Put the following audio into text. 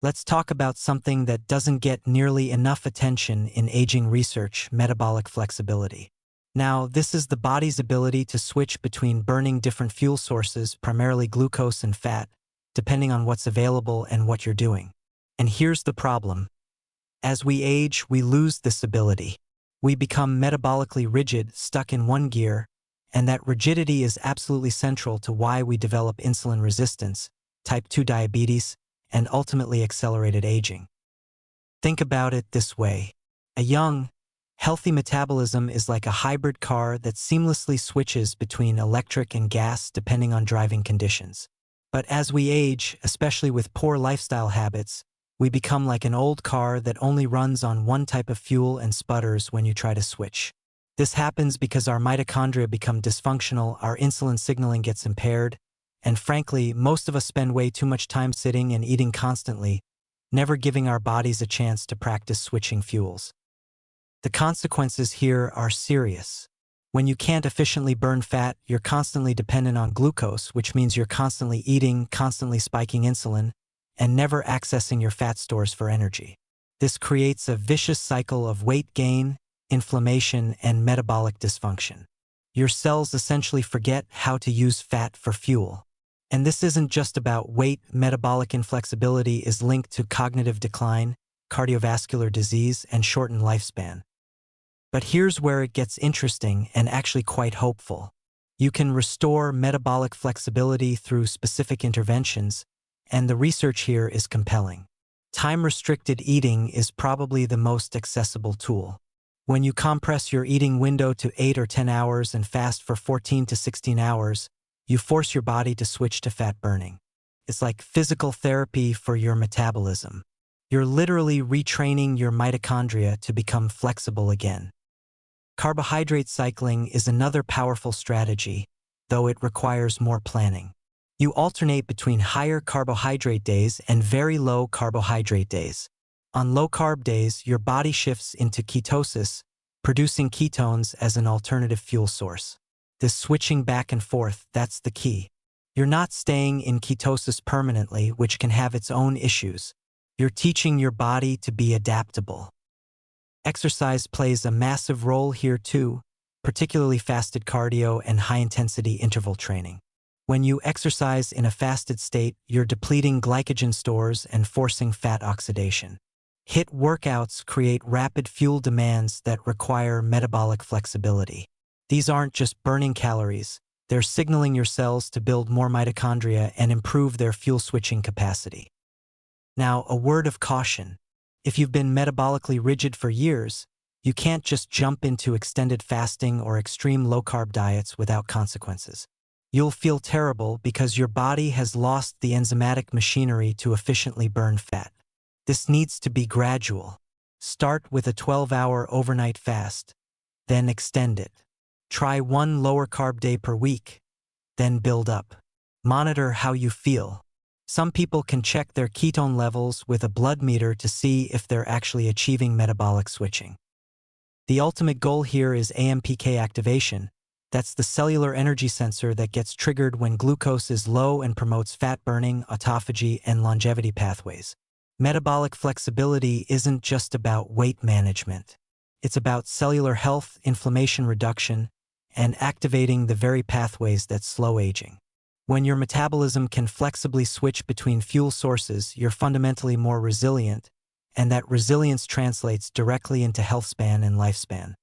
Let's talk about something that doesn't get nearly enough attention in aging research: metabolic flexibility. Now, this is the body's ability to switch between burning different fuel sources, primarily glucose and fat, depending on what's available and what you're doing. And here's the problem. As we age, we lose this ability. We become metabolically rigid, stuck in one gear, and that rigidity is absolutely central to why we develop insulin resistance, type 2 diabetes, and ultimately accelerated aging. Think about it this way. A young, healthy metabolism is like a hybrid car that seamlessly switches between electric and gas depending on driving conditions. But as we age, especially with poor lifestyle habits, we become like an old car that only runs on one type of fuel and sputters when you try to switch. This happens because our mitochondria become dysfunctional, our insulin signaling gets impaired, and frankly, most of us spend way too much time sitting and eating constantly, never giving our bodies a chance to practice switching fuels. The consequences here are serious. When you can't efficiently burn fat, you're constantly dependent on glucose, which means you're constantly eating, constantly spiking insulin, and never accessing your fat stores for energy. This creates a vicious cycle of weight gain, inflammation, and metabolic dysfunction. Your cells essentially forget how to use fat for fuel. And this isn't just about weight. Metabolic inflexibility is linked to cognitive decline, cardiovascular disease, and shortened lifespan. But here's where it gets interesting and actually quite hopeful. You can restore metabolic flexibility through specific interventions, and the research here is compelling. Time-restricted eating is probably the most accessible tool. When you compress your eating window to 8 or 10 hours and fast for 14 to 16 hours, you force your body to switch to fat burning. It's like physical therapy for your metabolism. You're literally retraining your mitochondria to become flexible again. Carbohydrate cycling is another powerful strategy, though it requires more planning. You alternate between higher carbohydrate days and very low carbohydrate days. On low-carb days, your body shifts into ketosis, producing ketones as an alternative fuel source. This switching back and forth, that's the key. You're not staying in ketosis permanently, which can have its own issues. You're teaching your body to be adaptable. Exercise plays a massive role here too, particularly fasted cardio and high-intensity interval training. When you exercise in a fasted state, you're depleting glycogen stores and forcing fat oxidation. HIIT workouts create rapid fuel demands that require metabolic flexibility. These aren't just burning calories, they're signaling your cells to build more mitochondria and improve their fuel switching capacity. Now, a word of caution. If you've been metabolically rigid for years, you can't just jump into extended fasting or extreme low-carb diets without consequences. You'll feel terrible because your body has lost the enzymatic machinery to efficiently burn fat. This needs to be gradual. Start with a 12-hour overnight fast, then extend it. Try one lower carb day per week, then build up. Monitor how you feel. Some people can check their ketone levels with a blood meter to see if they're actually achieving metabolic switching. The ultimate goal here is AMPK activation. That's the cellular energy sensor that gets triggered when glucose is low and promotes fat burning, autophagy, and longevity pathways. Metabolic flexibility isn't just about weight management. It's about cellular health, inflammation reduction, and activating the very pathways that slow aging. When your metabolism can flexibly switch between fuel sources, you're fundamentally more resilient, and that resilience translates directly into health span and lifespan.